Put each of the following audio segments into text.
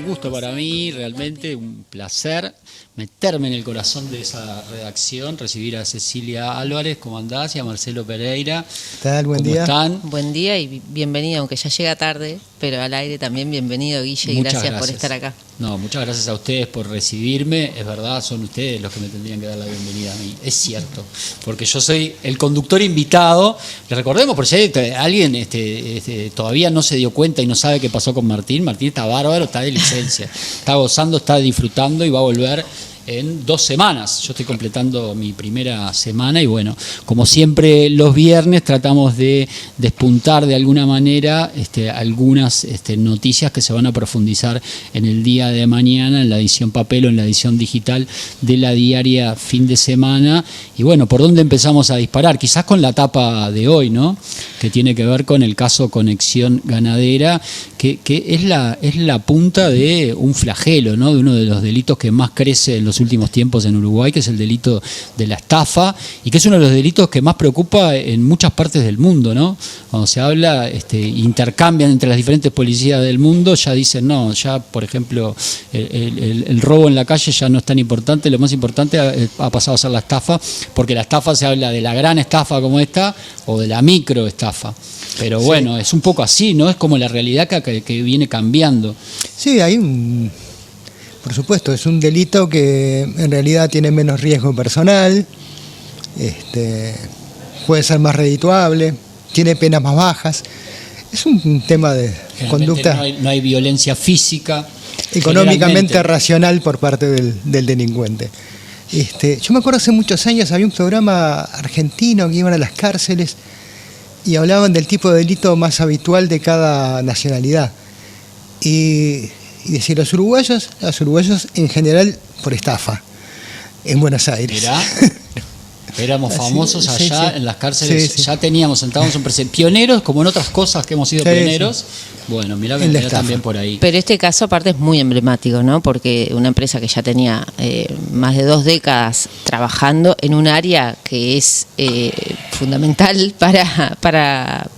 un gusto para mí, realmente un placer meterme en el corazón de esa redacción, recibir a Cecilia Álvarez, ¿cómo andás? Y a Marcelo Pereira. ¿Qué tal? Buen día. ¿Cómo están? Buen día y bienvenido, aunque ya llega tarde, pero al aire también bienvenido, Guille, y gracias por estar acá. No, muchas gracias a ustedes por recibirme. Es verdad, son ustedes los que me tendrían que dar la bienvenida a mí. Es cierto, porque yo soy el conductor invitado. Le recordemos, por si alguien todavía no se dio cuenta y no sabe qué pasó con Martín. Martín está bárbaro, está de licencia, está gozando, está disfrutando y va a volver en 2 semanas. Yo estoy completando mi primera semana y bueno, como siempre los viernes tratamos de despuntar de alguna manera algunas noticias que se van a profundizar en el día de mañana, en la edición papel o en la edición digital de la diaria Fin de Semana. Y bueno, ¿por dónde empezamos a disparar? Quizás con la tapa de hoy, ¿no? Que tiene que ver con el caso Conexión Ganadera, que es la punta de un flagelo, ¿no? De uno de los delitos que más crece en los últimos tiempos en Uruguay, que es el delito de la estafa, y que es uno de los delitos que más preocupa en muchas partes del mundo, ¿no? Cuando se habla, intercambian entre las diferentes policías del mundo, ya dicen, no, ya por ejemplo, el robo en la calle ya no es tan importante, lo más importante ha pasado a ser la estafa, porque la estafa se habla de la gran estafa como esta, o de la microestafa. Pero bueno, es un poco así, ¿no? Es como la realidad que viene cambiando. Sí, por supuesto, es un delito que en realidad tiene menos riesgo personal, puede ser más redituable, tiene penas más bajas. Es un tema de conducta. No hay violencia física. Económicamente racional por parte del delincuente. Yo me acuerdo hace muchos años había un programa argentino que iban a las cárceles y hablaban del tipo de delito más habitual de cada nacionalidad. Y decir, los uruguayos en general por estafa, en Buenos Aires. Mirá, éramos famosos allá en las cárceles, sí. Ya teníamos, estábamos en pioneros, como en otras cosas que hemos sido pioneros. Sí. Bueno, mirá también por ahí. Pero este caso aparte es muy emblemático, ¿no? Porque una empresa que ya tenía más de 2 décadas trabajando en un área que es fundamental para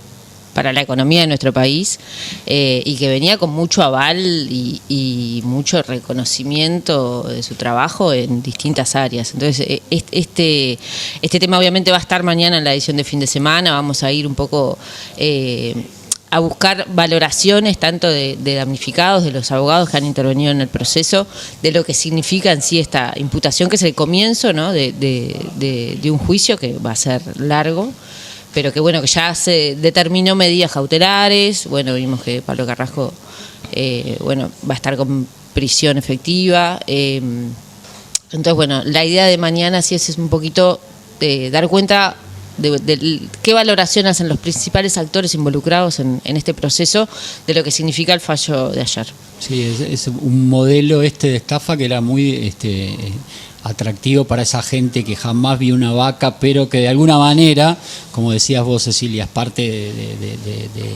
la economía de nuestro país y que venía con mucho aval y mucho reconocimiento de su trabajo en distintas áreas. Entonces, este tema obviamente va a estar mañana en la edición de Fin de Semana. Vamos a ir un poco a buscar valoraciones tanto de damnificados, de los abogados que han intervenido en el proceso, de lo que significa en sí esta imputación, que es el comienzo, ¿no? de un juicio que va a ser largo, pero que bueno, que ya se determinó medidas cautelares. Bueno, vimos que Pablo Carrasco va a estar con prisión efectiva. Entonces, bueno, la idea de mañana sí es un poquito dar cuenta de qué valoración hacen los principales actores involucrados en este proceso de lo que significa el fallo de ayer. Sí, es un modelo de estafa que era muy atractivo para esa gente que jamás vio una vaca, pero que de alguna manera, como decías vos, Cecilia, es parte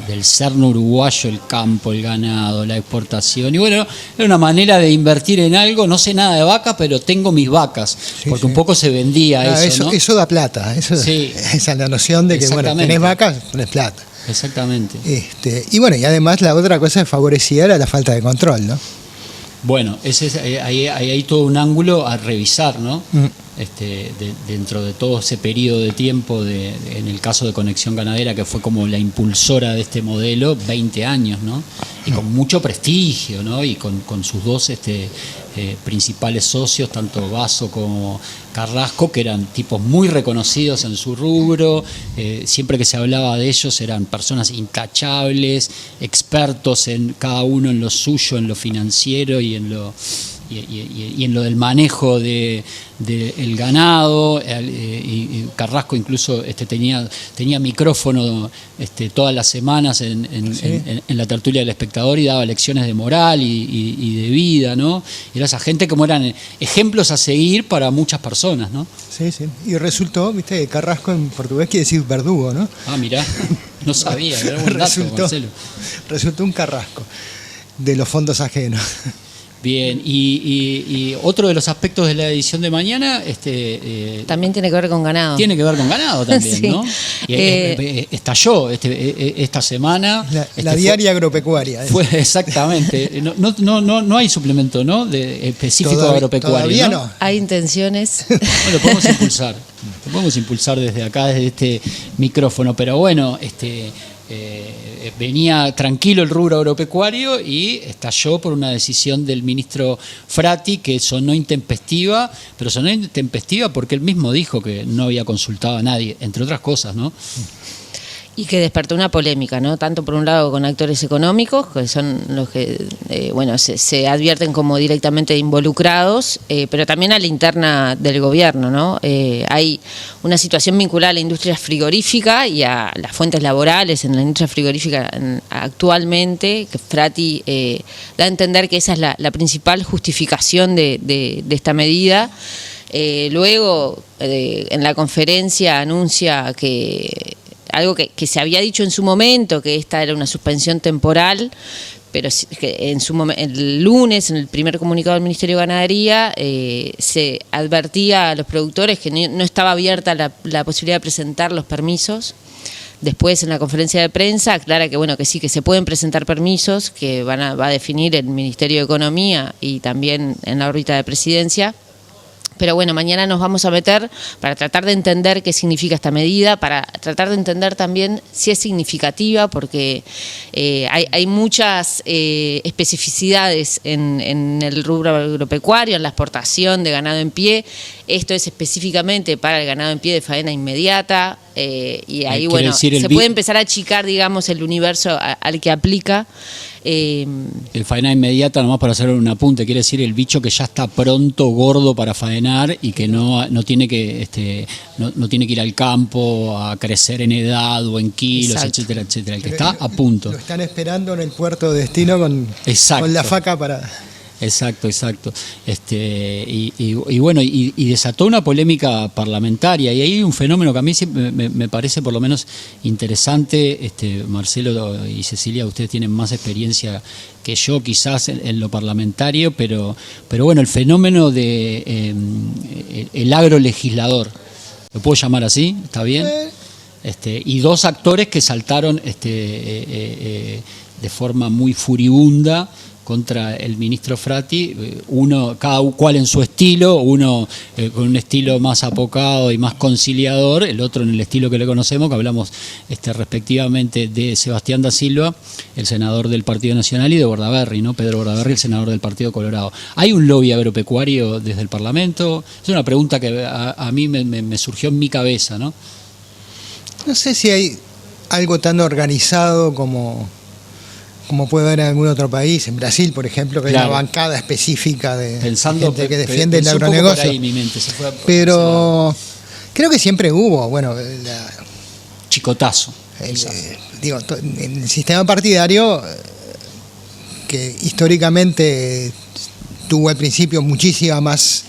del serno uruguayo, el campo, el ganado, la exportación. Y bueno, era una manera de invertir en algo. No sé nada de vaca, pero tengo mis vacas, porque un poco se vendía eso, ¿no? Eso da plata, esa es la noción de que, bueno, tenés vacas, tenés plata. Exactamente. Y bueno, y además la otra cosa que favorecía era la falta de control, ¿no? Bueno, ahí hay todo un ángulo a revisar, ¿no? Dentro de todo ese periodo de tiempo, en el caso de Conexión Ganadera, que fue como la impulsora de este modelo, 20 años, ¿no? Y con mucho prestigio, ¿no? Y con sus 2 principales socios, tanto Basso como Carrasco, que eran tipos muy reconocidos en su rubro. Siempre que se hablaba de ellos eran personas intachables, expertos en cada uno en lo suyo, en lo financiero y en lo del manejo del ganado. Y Carrasco incluso tenía micrófono todas las semanas en la tertulia del Espectador y daba lecciones de moral y de vida, ¿no? Era esa gente como eran ejemplos a seguir para muchas personas, ¿no? Sí. Y resultó, viste, que Carrasco en portugués quiere decir verdugo, ¿no? Ah, mirá, no sabía, era un dato, Marcelo. Resultó un Carrasco de los fondos ajenos. Bien, y otro de los aspectos de la edición de mañana también tiene que ver con ganado. Tiene que ver con ganado también, sí. ¿No? Estalló esta semana. La diaria agropecuaria. Fue exactamente. No hay suplemento, ¿no? Específico agropecuario. Todavía no. Hay intenciones. Bueno, lo podemos impulsar. Lo podemos impulsar desde acá, desde este micrófono. Pero bueno, venía tranquilo el rubro agropecuario y estalló por una decisión del ministro Frati que sonó intempestiva, pero sonó intempestiva porque él mismo dijo que no había consultado a nadie, entre otras cosas, ¿no? Y que despertó una polémica, ¿no? Tanto por un lado con actores económicos, que son los que se advierten como directamente involucrados, pero también a la interna del gobierno, ¿no? Hay una situación vinculada a la industria frigorífica y a las fuentes laborales en la industria frigorífica actualmente, que Frati da a entender que esa es la principal justificación de esta medida. Luego, en la conferencia anuncia que algo que se había dicho en su momento, que esta era una suspensión temporal, pero que el lunes, en el primer comunicado del Ministerio de Ganadería, se advertía a los productores que no estaba abierta la posibilidad de presentar los permisos. Después, en la conferencia de prensa, aclara que sí, que se pueden presentar permisos, que va a definir el Ministerio de Economía y también en la órbita de Presidencia. Pero bueno, mañana nos vamos a meter para tratar de entender qué significa esta medida, para tratar de entender también si es significativa, porque hay muchas especificidades en el rubro agropecuario, en la exportación de ganado en pie. Esto es específicamente para el ganado en pie de faena inmediata, y ahí se puede empezar a achicar, digamos, el universo al que aplica. El faena inmediata, nomás para hacer un apunte, quiere decir el bicho que ya está pronto, gordo para faenar y que no tiene que no tiene que ir al campo a crecer en edad o en kilos, exacto, etcétera, etcétera. El que está a punto. Lo están esperando en el puerto de destino con la faca para... Exacto. Y bueno, y desató una polémica parlamentaria, y ahí hay un fenómeno que a mí me parece por lo menos interesante. Marcelo y Cecilia, ustedes tienen más experiencia que yo quizás en lo parlamentario, pero bueno, el fenómeno de el agrolegislador, ¿lo puedo llamar así? ¿Está bien? Y dos actores que saltaron de forma muy furibunda contra el ministro Frati, uno, cada cual en su estilo, uno con un estilo más apocado y más conciliador, el otro en el estilo que le conocemos, que hablamos respectivamente de Sebastián da Silva, el senador del Partido Nacional, y de Bordaberry, ¿no? Pedro Bordaberry, el senador del Partido Colorado. ¿Hay un lobby agropecuario desde el Parlamento? Es una pregunta que a mí me surgió en mi cabeza, ¿no? No sé si hay algo tan organizado como puede haber en algún otro país. En Brasil, por ejemplo, que hay una bancada específica de gente que defiende el agronegocio. Por ahí mi mente se fue pero creo que siempre hubo, chicotazo. En el sistema partidario, que históricamente tuvo al principio muchísima más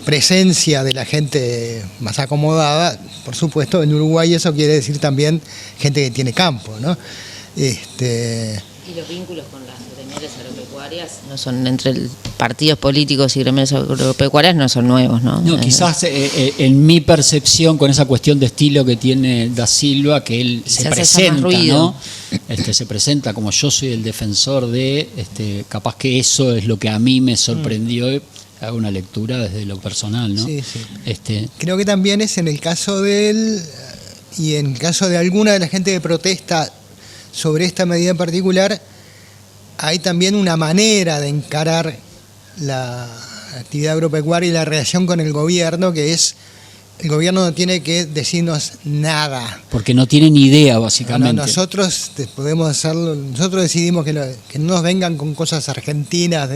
presencia de la gente más acomodada, por supuesto, en Uruguay eso quiere decir también gente que tiene campo, ¿no? Y los vínculos con las gremiales agropecuarias no son entre partidos políticos y gremiales agropecuarias, no son nuevos, ¿no? No, quizás en mi percepción, con esa cuestión de estilo que tiene da Silva, que él se presenta, ¿no? Se presenta como yo soy el defensor de, capaz que eso es lo que a mí me sorprendió. Hago una lectura desde lo personal, ¿no? Sí. Creo que también es en el caso de él y en el caso de alguna de la gente que protesta sobre esta medida en particular, hay también una manera de encarar la actividad agropecuaria y la relación con el gobierno, que es, el gobierno no tiene que decirnos nada. Porque no tiene ni idea, básicamente. Nosotros podemos hacerlo, nosotros decidimos que no nos vengan con cosas argentinas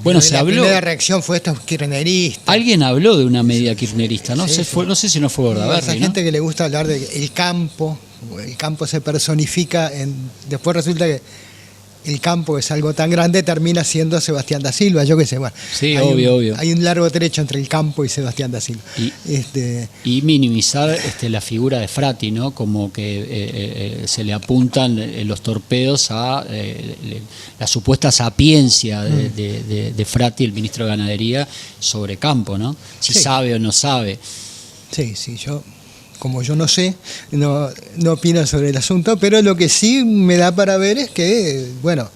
bueno, se habló. La primera reacción fue estos kirchneristas. Alguien habló de una medida kirchnerista, ¿no? Sí. No sé si no fue Bordaberry, esa gente que le gusta hablar del campo. El campo se personifica después resulta que el campo es algo tan grande, termina siendo Sebastián da Silva, yo qué sé. Bueno, sí, obvio. Hay un largo trecho entre el campo y Sebastián da Silva. Y minimizar la figura de Frati, ¿no? Como que se le apuntan los torpedos a la supuesta sapiencia de Frati, el ministro de Ganadería, sobre campo, ¿no? Si sabe o no sabe. Sí, como yo no sé, no opino sobre el asunto, pero lo que sí me da para ver es que, bueno,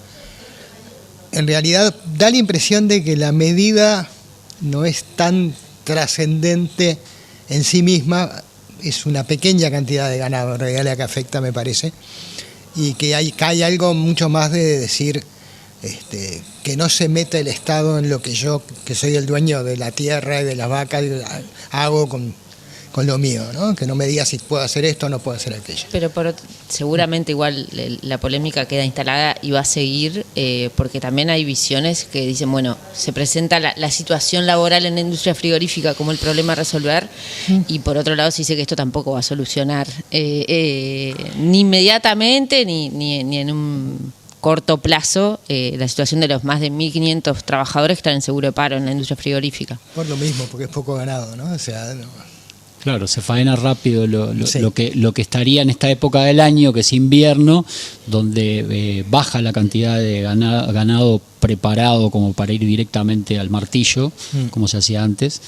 en realidad da la impresión de que la medida no es tan trascendente en sí misma, es una pequeña cantidad de ganado en realidad la que afecta, me parece, y que hay algo mucho más de decir que no se meta el Estado en lo que yo, que soy el dueño de la tierra y de las vacas, hago con lo mío, ¿no? Que no me diga si puedo hacer esto o no puedo hacer aquello. Pero seguramente igual la polémica queda instalada y va a seguir, porque también hay visiones que dicen, bueno, se presenta la situación laboral en la industria frigorífica como el problema a resolver, y por otro lado se dice que esto tampoco va a solucionar ni inmediatamente ni en un corto plazo la situación de los más de 1.500 trabajadores que están en seguro de paro en la industria frigorífica. Por lo mismo, porque es poco ganado, ¿no? O sea, Claro, se faena rápido lo que estaría en esta época del año, que es invierno, donde baja la cantidad de ganado preparado como para ir directamente al martillo, como se hacía antes.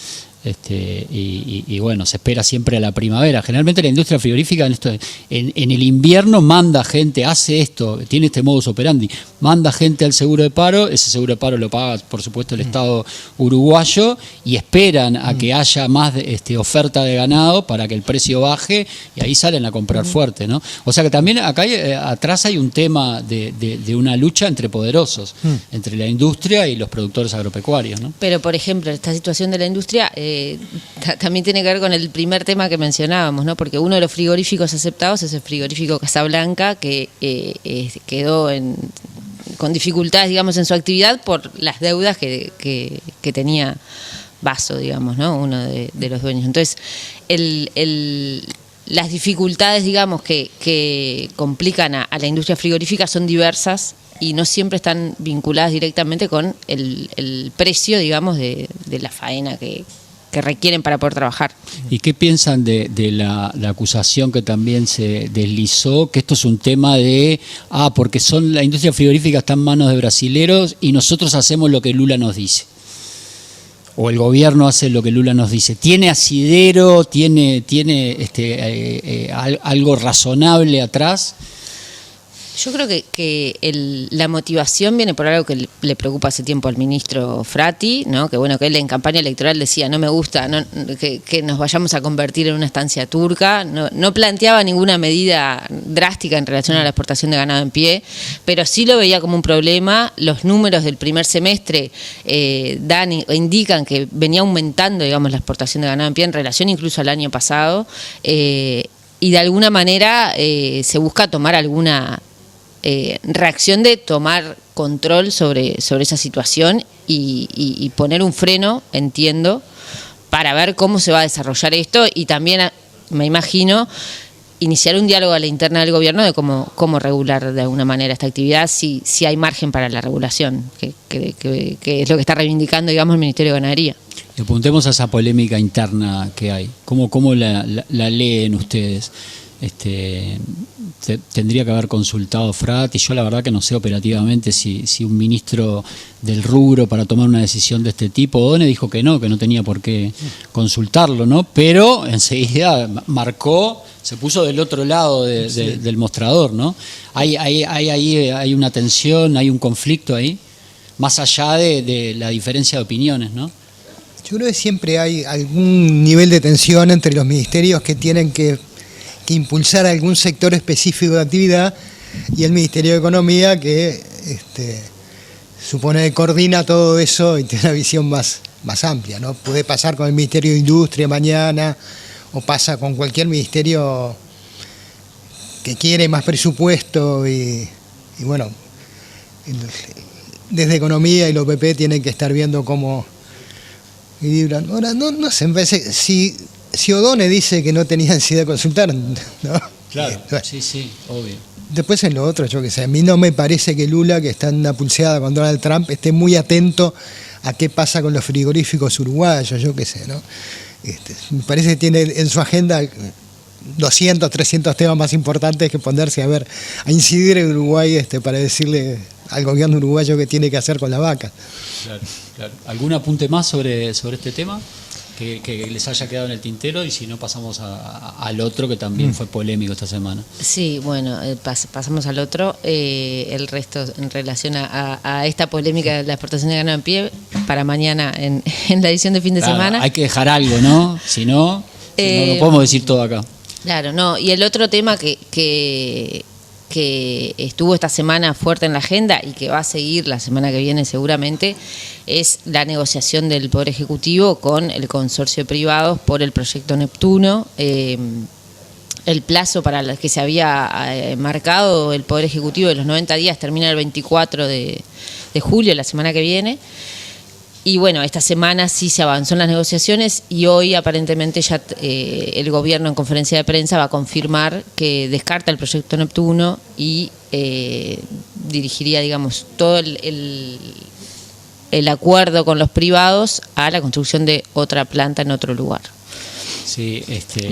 Y bueno, se espera siempre a la primavera. Generalmente la industria frigorífica en el invierno manda gente, hace esto, tiene este modus operandi, manda gente al seguro de paro, ese seguro de paro lo paga por supuesto el Estado uruguayo, y esperan a que haya más oferta de ganado para que el precio baje, y ahí salen a comprar fuerte, ¿no? O sea que también acá atrás hay un tema de una lucha entre poderosos, entre la industria y los productores agropecuarios, ¿no? Pero por ejemplo, esta situación de la industria también tiene que ver con el primer tema que mencionábamos, ¿no? Porque uno de los frigoríficos aceptados es el frigorífico Casablanca, que quedó con dificultades, digamos, en su actividad por las deudas que tenía Basso, digamos, ¿no? Uno de los dueños. Entonces, las dificultades, digamos, que complican a la industria frigorífica son diversas y no siempre están vinculadas directamente con el precio, digamos, de la faena que requieren para poder trabajar. ¿Y qué piensan de la acusación que también se deslizó, que esto es un tema porque la industria frigorífica está en manos de brasileros y nosotros hacemos lo que Lula nos dice? O el gobierno hace lo que Lula nos dice. ¿Tiene asidero? ¿Tiene algo razonable atrás? Yo creo que la motivación viene por algo que le preocupa hace tiempo al ministro Frati, ¿no? Que bueno, que él en campaña electoral decía, no me gusta que nos vayamos a convertir en una estancia turca, no planteaba ninguna medida drástica en relación a la exportación de ganado en pie, pero sí lo veía como un problema. Los números del primer semestre indican que venía aumentando, digamos, la exportación de ganado en pie en relación incluso al año pasado, y de alguna manera se busca tomar alguna reacción de tomar control sobre esa situación y poner un freno, entiendo, para ver cómo se va a desarrollar esto, y también, me imagino, iniciar un diálogo a la interna del gobierno de cómo regular de alguna manera esta actividad, si hay margen para la regulación, que es lo que está reivindicando, digamos, el Ministerio de Ganadería. Le apuntemos a esa polémica interna que hay. ¿Cómo la leen ustedes? Tendría que haber consultado Frati. Yo la verdad que no sé operativamente si un ministro del rubro para tomar una decisión de este tipo, Odone dijo que no tenía por qué consultarlo, ¿no? Pero enseguida marcó, se puso del otro lado del mostrador, ¿no? Hay una tensión, hay un conflicto ahí, más allá de la diferencia de opiniones, ¿no? Yo creo que siempre hay algún nivel de tensión entre los ministerios que tienen que impulsar algún sector específico de actividad y el Ministerio de Economía que supone que coordina todo eso y tiene una visión más amplia, ¿no? Puede pasar con el Ministerio de Industria mañana, o pasa con cualquier ministerio que quiere más presupuesto y bueno, desde Economía y los OPP tienen que estar viendo cómo equilibran. Ahora, no sé, me parece, si Odone dice que no tenía necesidad de consultar, ¿no? Claro, sí, obvio. Después en lo otro, yo qué sé, a mí no me parece que Lula, que está en una pulseada con Donald Trump, esté muy atento a qué pasa con los frigoríficos uruguayos, yo qué sé, ¿no? Me parece que tiene en su agenda 200, 300 temas más importantes que ponerse a incidir en Uruguay para decirle al gobierno uruguayo qué tiene que hacer con la vaca. Claro, claro. ¿Algún apunte más sobre este tema? Que les haya quedado en el tintero, y si no pasamos al otro que también fue polémico esta semana. Sí, bueno, pasamos al otro. El resto en relación a esta polémica de la exportación de ganado en pie para mañana en la edición de fin de semana. Hay que dejar algo, ¿no? Si no, no podemos decir todo acá. Claro, no. Y el otro tema que estuvo esta semana fuerte en la agenda y que va a seguir la semana que viene seguramente, es la negociación del Poder Ejecutivo con el consorcio de privados por el proyecto Neptuno. El plazo para el que se había marcado el Poder Ejecutivo de los 90 días termina el 24 de julio, la semana que viene. Y bueno, esta semana sí se avanzó en las negociaciones y hoy aparentemente ya el gobierno en conferencia de prensa va a confirmar que descarta el proyecto Neptuno y dirigiría, digamos, todo el acuerdo con los privados a la construcción de otra planta en otro lugar. Sí,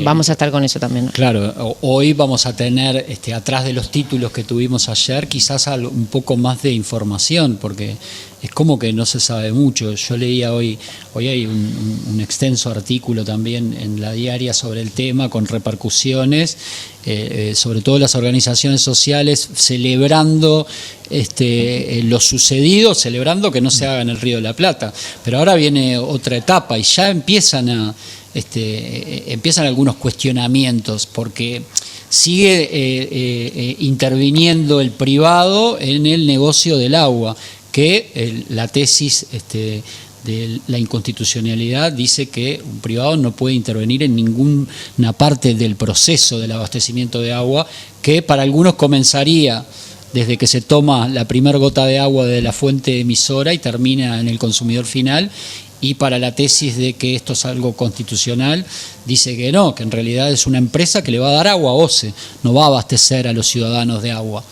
vamos a estar con eso también, ¿no? Claro, hoy vamos a tener, atrás de los títulos que tuvimos ayer, quizás un poco más de información, porque es como que no se sabe mucho. Yo leía hoy hay un extenso artículo también en La Diaria sobre el tema, con repercusiones, sobre todo las organizaciones sociales celebrando lo sucedido, celebrando que no se haga en el Río de la Plata. Pero ahora viene otra etapa y ya empiezan algunos cuestionamientos, porque sigue interviniendo el privado en el negocio del agua, que la tesis de la inconstitucionalidad dice que un privado no puede intervenir en ninguna parte del proceso del abastecimiento de agua, que para algunos comenzaría desde que se toma la primera gota de agua de la fuente emisora y termina en el consumidor final. Y para la tesis de que esto es algo constitucional, dice que no, que en realidad es una empresa que le va a dar agua a OCE, no va a abastecer a los ciudadanos de agua,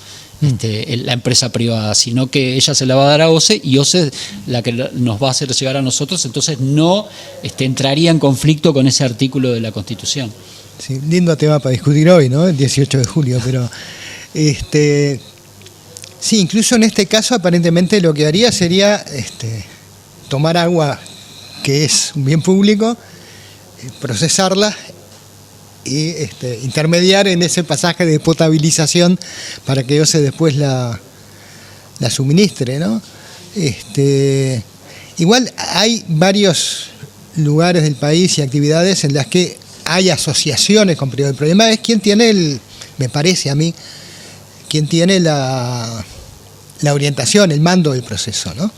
la empresa privada, sino que ella se la va a dar a OCE y OCE es la que nos va a hacer llegar a nosotros, entonces no entraría en conflicto con ese artículo de la Constitución. Sí, lindo tema para discutir hoy, ¿no? El 18 de julio, pero sí, incluso en este caso aparentemente lo que haría sería tomar agua que es un bien público, procesarla y intermediar en ese pasaje de potabilización para que OCE después la suministre, ¿no? Igual hay varios lugares del país y actividades en las que hay asociaciones con privados. El problema es quién tiene me parece a mí, quién tiene la orientación, el mando del proceso, ¿no?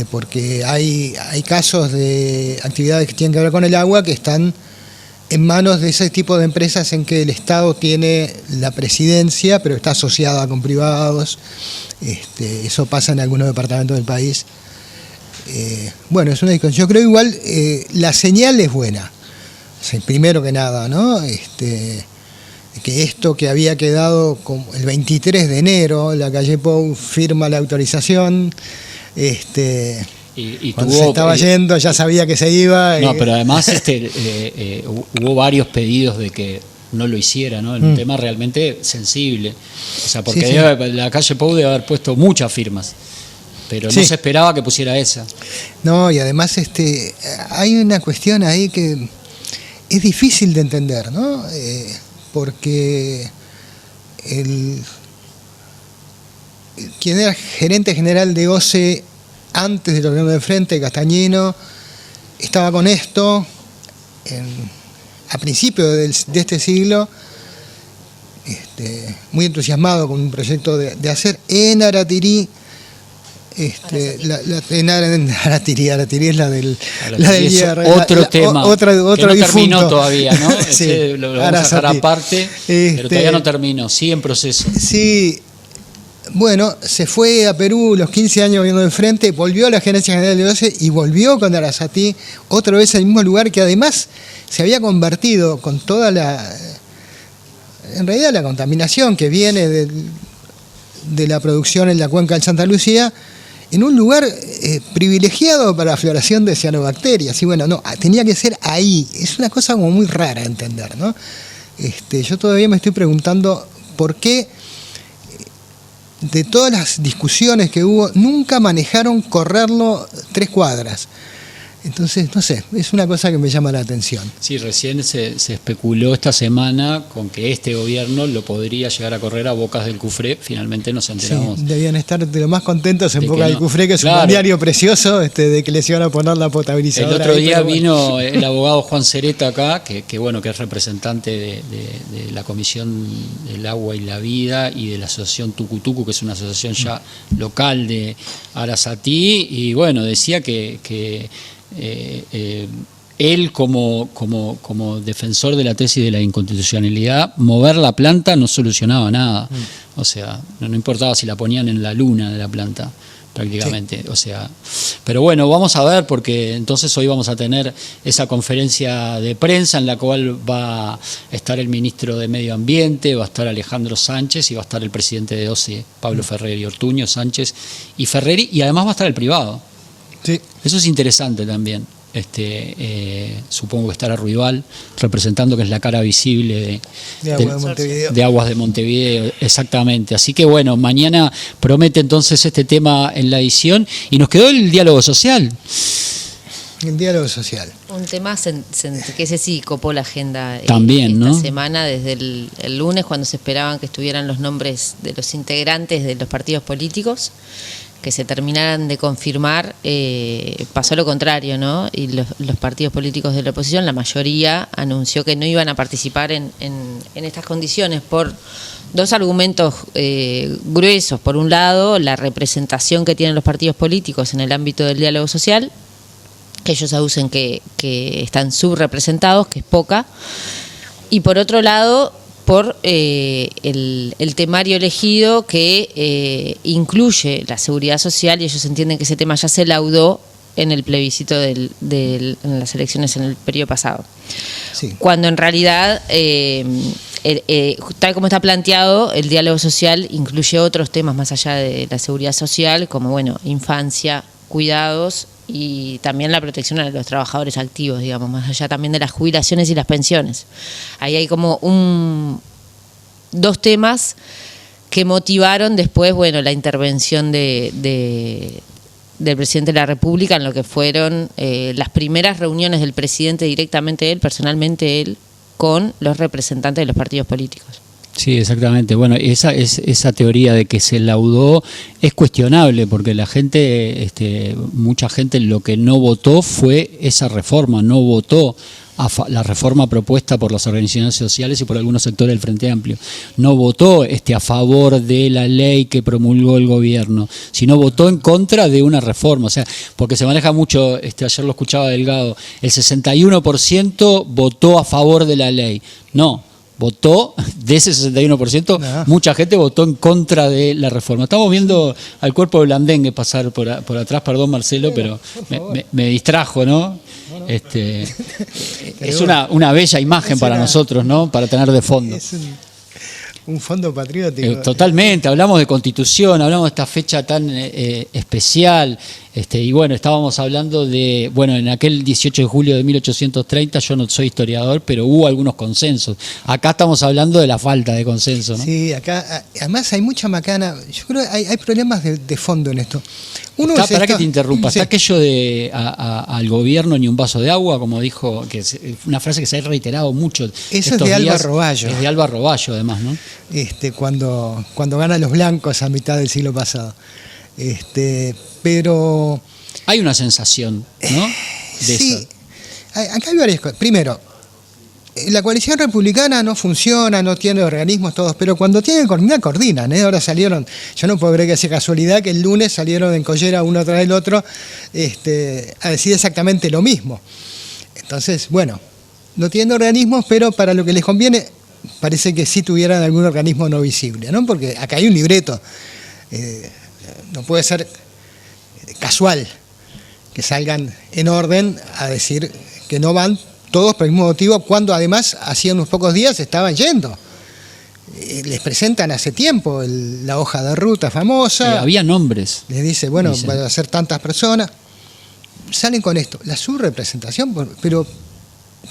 Porque hay casos de actividades que tienen que ver con el agua que están en manos de ese tipo de empresas en que el Estado tiene la presidencia, pero está asociada con privados. Eso pasa en algunos departamentos del país. Bueno, es una discusión. Yo creo igual la señal es buena. O sea, primero que nada, ¿no? Que esto que había quedado como el 23 de enero, la calle Pou firma la autorización. Cuando se estaba yendo ya sabía que se iba. No, pero además hubo varios pedidos de que no lo hiciera, ¿no? Un tema realmente sensible. O sea, porque sí. La calle Pou debe haber puesto muchas firmas, pero no se esperaba que pusiera esa. No, y además hay una cuestión ahí que es difícil de entender, ¿no? Porque quien era gerente general de OCE antes del gobierno de frente, Castañino, estaba con esto a principios de este siglo, muy entusiasmado con un proyecto de hacer en Aratirí, Aratirí es la del hierro. Otro tema otro que no difunto. Terminó todavía, ¿no? Sí, lo vamos a dejar aparte, pero todavía no terminó, sigue en proceso. Sí, bueno, se fue a Perú los 15 años viendo de frente, volvió a la Gerencia General de OCE y volvió con Arasatí, otra vez al mismo lugar que además se había convertido con toda en realidad la contaminación que viene de la producción en la cuenca del Santa Lucía, en un lugar privilegiado para la floración de cianobacterias. Y bueno, no, tenía que ser ahí. Es una cosa como muy rara de entender, ¿no? Yo todavía me estoy preguntando por qué, de todas las discusiones que hubo, nunca manejaron correrlo 3 cuadras. Entonces, no sé, es una cosa que me llama la atención. Sí, recién se especuló esta semana con que este gobierno lo podría llegar a correr a Bocas del Cufré. Finalmente nos enteramos. Sí, debían estar de lo más contentos en de Bocas del Cufré, que es un diario precioso, de que les iban a poner la potabilizadora. El otro día ahí, vino el abogado Juan Cereta acá, que bueno, que es representante de la Comisión del Agua y la Vida y de la Asociación Tucutucu, que es una asociación ya local de Arasatí, y bueno, decía que él como defensor de la tesis de la inconstitucionalidad, mover la planta no solucionaba nada. O sea, no importaba si la ponían en la luna de la planta, prácticamente. Sí. O sea, pero bueno, vamos a ver, porque entonces hoy vamos a tener esa conferencia de prensa en la cual va a estar el ministro de Medio Ambiente, va a estar Alejandro Sánchez y va a estar el presidente de OCE, Pablo Ferreri, Ortuño, Sánchez y Ferreri, y además va a estar el privado. Sí. Eso es interesante también. Supongo que estará Ruibal representando, que es la cara visible de Aguas de Montevideo, exactamente. Así que bueno, mañana promete entonces este tema en la edición, y nos quedó el diálogo social. El diálogo social. Un tema que ese sí copó la agenda también, esta ¿no? semana, desde el lunes, cuando se esperaban que estuvieran los nombres de los integrantes de los partidos políticos, que se terminaran de confirmar, pasó lo contrario, ¿no? Y los partidos políticos de la oposición, la mayoría, anunció que no iban a participar en estas condiciones por 2 argumentos gruesos. Por un lado, la representación que tienen los partidos políticos en el ámbito del diálogo social, que ellos aducen que están subrepresentados, que es poca. Y por otro lado, por el temario elegido, que incluye la seguridad social, y ellos entienden que ese tema ya se laudó en el plebiscito en las elecciones en el periodo pasado. Sí. Cuando en realidad, tal como está planteado, el diálogo social incluye otros temas más allá de la seguridad social, como bueno, infancia, cuidados y también la protección a los trabajadores activos, digamos, más allá también de las jubilaciones y las pensiones. Ahí hay como dos temas que motivaron después, bueno, la intervención del presidente de la República en lo que fueron las primeras reuniones del presidente directamente él, personalmente él, con los representantes de los partidos políticos. Sí, exactamente. Bueno, esa teoría de que se laudó es cuestionable, porque la gente, mucha gente lo que no votó fue esa reforma, no votó la reforma propuesta por las organizaciones sociales y por algunos sectores del Frente Amplio. No votó a favor de la ley que promulgó el gobierno, sino votó en contra de una reforma. O sea, porque se maneja mucho, ayer lo escuchaba Delgado, el 61% votó a favor de la ley. No. Votó, de ese 61%, mucha gente votó en contra de la reforma. Estamos viendo al cuerpo de Blandengue pasar por atrás, perdón Marcelo, pero me distrajo, ¿no? Es una bella imagen para nosotros, ¿no? Para tener de fondo. Es un fondo patriótico. Totalmente, hablamos de Constitución, hablamos de esta fecha tan especial, y bueno, estábamos hablando de, bueno, en aquel 18 de julio de 1830, yo no soy historiador, pero hubo algunos consensos. Acá estamos hablando de la falta de consenso, ¿no? Sí, acá además hay mucha macana. Yo creo que hay problemas de fondo en esto. Para que te interrumpa, sí. Está aquello de al gobierno ni un vaso de agua, como dijo, que es una frase que se ha reiterado mucho. Eso es de Alba Roballo. Es de Alba Roballo, además, ¿no? Cuando ganan los blancos a mitad del siglo pasado. Pero hay una sensación, ¿no? De sí, eso. Acá hay varias cosas. Primero, la coalición republicana no funciona, no tiene organismos todos, pero cuando tienen coordinan. Ahora salieron, yo no puedo creer que sea casualidad que el lunes salieron en collera uno tras el otro a decir exactamente lo mismo. Entonces, bueno, no tienen organismos, pero para lo que les conviene parece que sí tuvieran algún organismo no visible, ¿no? Porque acá hay un libreto. No puede ser casual que salgan en orden a decir que no van todos por el mismo motivo, cuando además hacía unos pocos días estaban yendo. les presentan hace tiempo la hoja de ruta famosa. Había nombres. Les dice, bueno, van a ser tantas personas. Salen con esto, la subrepresentación, pero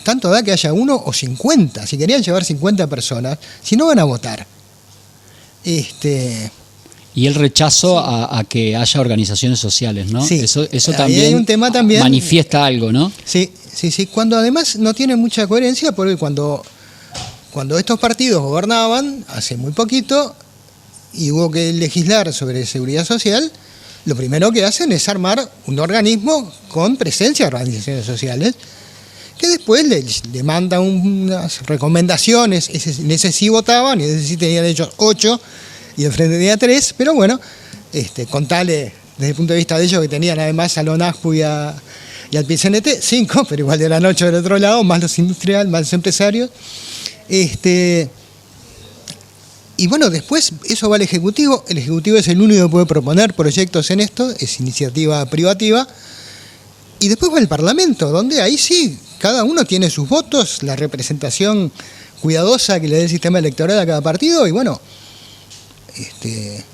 tanto da que haya 1 o 50. Si querían llevar 50 personas, si no van a votar. Y el rechazo a que haya organizaciones sociales, ¿no? Sí, eso también, hay un tema también manifiesta algo, ¿no? Sí. Cuando además no tiene mucha coherencia, porque cuando estos partidos gobernaban, hace muy poquito, y hubo que legislar sobre seguridad social, lo primero que hacen es armar un organismo con presencia de organizaciones sociales, que después le mandan unas recomendaciones, en ese sí votaban, y en ese sí tenían ellos 8, y el Frente tenía 3, pero bueno, contale desde el punto de vista de ellos que tenían además a Lonascu y al PCNT, 5, pero igual eran 8 del otro lado, más los industriales, más los empresarios. Y bueno, después eso va al Ejecutivo. El Ejecutivo es el único que puede proponer proyectos en esto, es iniciativa privativa. Y después va al Parlamento, donde ahí sí, cada uno tiene sus votos, la representación cuidadosa que le dé el sistema electoral a cada partido, y bueno,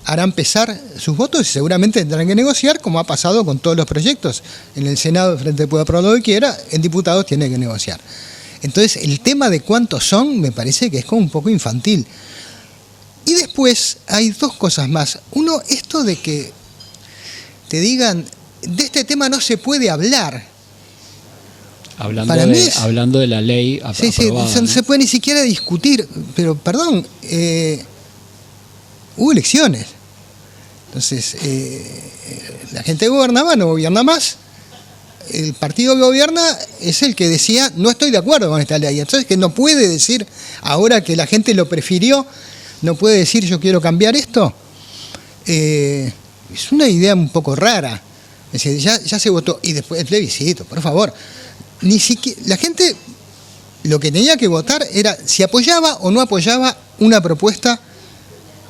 harán pesar sus votos y seguramente tendrán que negociar, como ha pasado con todos los proyectos. En el Senado, Frente Pueblo Pro lo que quiera, en diputados tiene que negociar. Entonces, el tema de cuántos son me parece que es como un poco infantil. Y después hay 2 cosas más. Uno, esto de que te digan, de este tema no se puede hablar. Hablando de la ley aprobada, no se puede ni siquiera discutir. Pero, perdón, hubo elecciones. Entonces, la gente gobernaba, no gobierna más. El partido que gobierna es el que decía, no estoy de acuerdo con esta ley. Entonces, que no puede decir, ahora que la gente lo prefirió, no puede decir yo quiero cambiar esto. Es una idea un poco rara. Es decir, ya se votó. Y después el plebiscito, por favor. Ni siquiera, la gente lo que tenía que votar era si apoyaba o no apoyaba una propuesta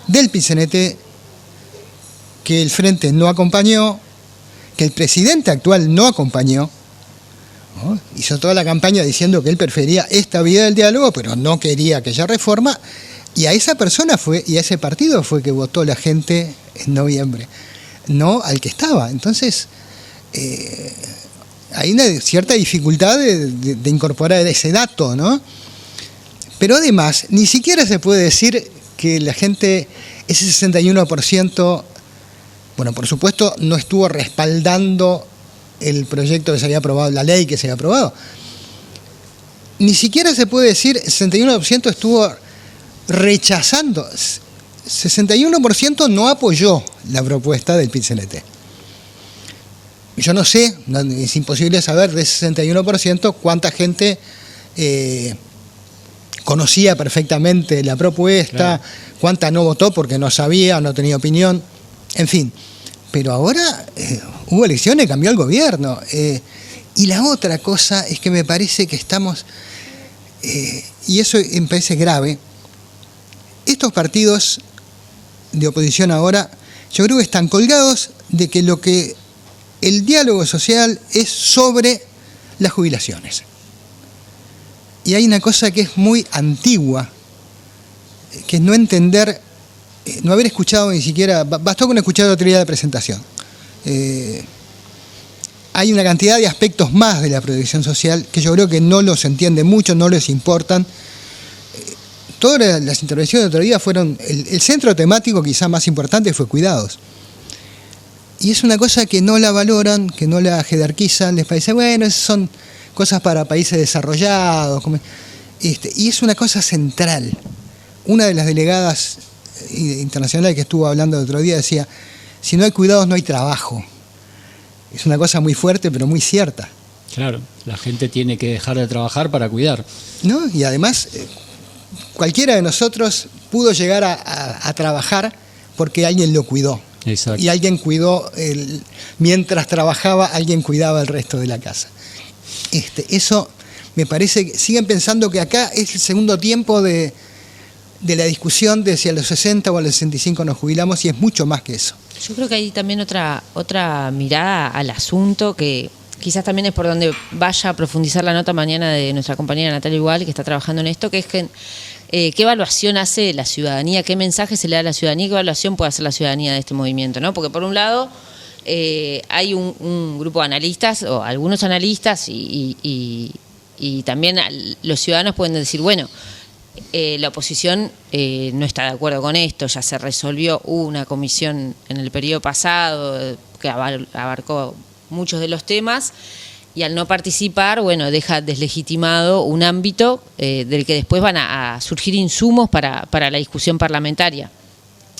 del PCNT que el Frente no acompañó, que el presidente actual no acompañó, ¿no? Hizo toda la campaña diciendo que él prefería esta vía del diálogo, pero no quería aquella reforma. Y a esa persona y a ese partido fue que votó la gente en noviembre, no al que estaba. Entonces, hay una cierta dificultad de incorporar ese dato, ¿no? Pero además, ni siquiera se puede decir que la gente, ese 61%, bueno, por supuesto, no estuvo respaldando el proyecto que se había aprobado, la ley que se había aprobado. Ni siquiera se puede decir el 61% estuvo rechazando, 61% no apoyó la propuesta del PIT-CNT. Yo no sé, es imposible saber de ese 61% cuánta gente conocía perfectamente la propuesta, claro, cuánta no votó porque no sabía, no tenía opinión, en fin. Pero ahora hubo elecciones, cambió el gobierno. Y la otra cosa es que me parece que estamos, y eso me parece grave, estos partidos de oposición ahora, yo creo que están colgados de que lo que el diálogo social es sobre las jubilaciones. Y hay una cosa que es muy antigua, que es no entender, no haber escuchado ni siquiera, bastó con escuchar la teoría de presentación. Hay una cantidad de aspectos más de la protección social que yo creo que no los entienden mucho, no les importan. Todas las intervenciones de otro día fueron, el centro temático quizá más importante fue cuidados. Y es una cosa que no la valoran, que no la jerarquizan, les parece, bueno, esas son cosas para países desarrollados. Y es una cosa central. Una de las delegadas internacionales que estuvo hablando el otro día decía, si no hay cuidados no hay trabajo. Es una cosa muy fuerte, pero muy cierta. Claro, la gente tiene que dejar de trabajar para cuidar. ¿No? Y además, cualquiera de nosotros pudo llegar a trabajar porque alguien lo cuidó. Exacto. Y alguien cuidó, mientras trabajaba, alguien cuidaba el resto de la casa. Eso me parece que siguen pensando que acá es el segundo tiempo de la discusión de si a los 60 o a los 65 nos jubilamos, y es mucho más que eso. Yo creo que hay también otra mirada al asunto que quizás también es por donde vaya a profundizar la nota mañana de nuestra compañera Natalia Igual, que está trabajando en esto, que es que qué evaluación hace la ciudadanía, qué mensaje se le da a la ciudadanía, qué evaluación puede hacer la ciudadanía de este movimiento, ¿no? Porque por un lado hay un grupo de analistas, o algunos analistas, y también los ciudadanos pueden decir, bueno, la oposición no está de acuerdo con esto, ya se resolvió, hubo una comisión en el periodo pasado que abarcó muchos de los temas, y al no participar, bueno, deja deslegitimado un ámbito del que después van a surgir insumos para la discusión parlamentaria.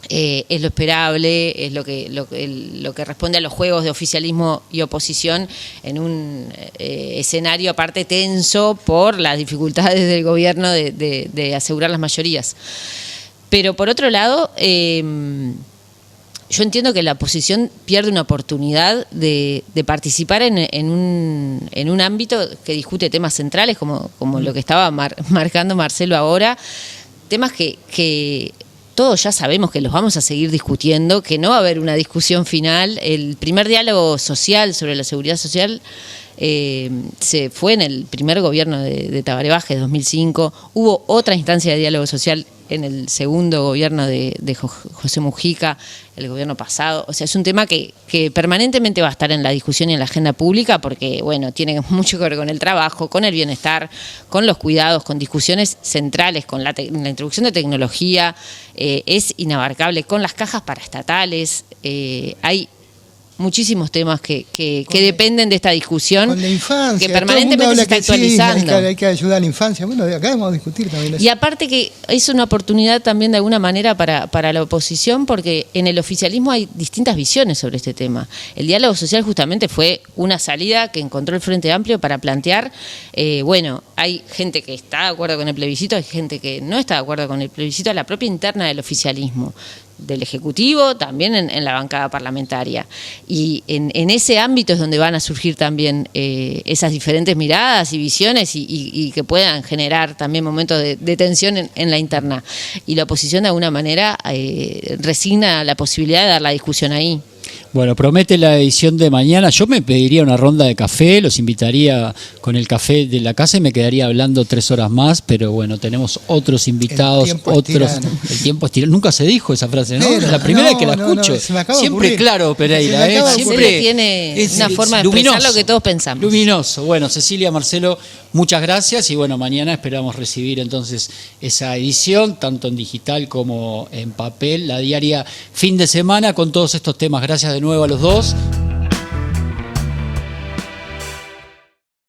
Es lo esperable, es lo que responde a los juegos de oficialismo y oposición en un escenario aparte tenso por las dificultades del gobierno de asegurar las mayorías. Pero por otro lado, yo entiendo que la oposición pierde una oportunidad de participar en un ámbito que discute temas centrales, como lo que estaba marcando Marcelo ahora, temas que todos ya sabemos que los vamos a seguir discutiendo, que no va a haber una discusión final. El primer diálogo social sobre la seguridad social se fue en el primer gobierno de Tabaré Vázquez, 2005. Hubo otra instancia de diálogo social en el segundo gobierno de José Mujica, el gobierno pasado. O sea, es un tema que permanentemente va a estar en la discusión y en la agenda pública porque, bueno, tiene mucho que ver con el trabajo, con el bienestar, con los cuidados, con discusiones centrales, con la introducción de tecnología. Es inabarcable, con las cajas paraestatales. Hay muchísimos temas que dependen de esta discusión, con la infancia, que permanentemente se está actualizando. Hay que ayudar a la infancia. Bueno, acá vamos a discutir también eso. Y aparte que es una oportunidad también de alguna manera para la oposición, porque en el oficialismo hay distintas visiones sobre este tema. El diálogo social justamente fue una salida que encontró el Frente Amplio para plantear, bueno, hay gente que está de acuerdo con el plebiscito, hay gente que no está de acuerdo con el plebiscito, a la propia interna del oficialismo, del Ejecutivo, también en la bancada parlamentaria. Y en ese ámbito es donde van a surgir también esas diferentes miradas y visiones y que puedan generar también momentos de tensión en la interna. Y la oposición de alguna manera resigna la posibilidad de dar la discusión ahí. Bueno, promete la edición de mañana. Yo me pediría una ronda de café, los invitaría con el café de la casa y me quedaría hablando 3 horas más, pero bueno, tenemos otros invitados, El tiempo es tirano. Nunca se dijo esa frase, ¿no? Pero, la primera vez que la no, escucho. se me acaba de Siempre ocurrir. claro, Pereira, siempre tiene una forma de expresar lo que todos pensamos. Luminoso. Bueno, Cecilia, Marcelo, muchas gracias y bueno, mañana esperamos recibir entonces esa edición, tanto en digital como en papel, la diaria fin de semana con todos estos temas. Gracias de nuevo a los dos.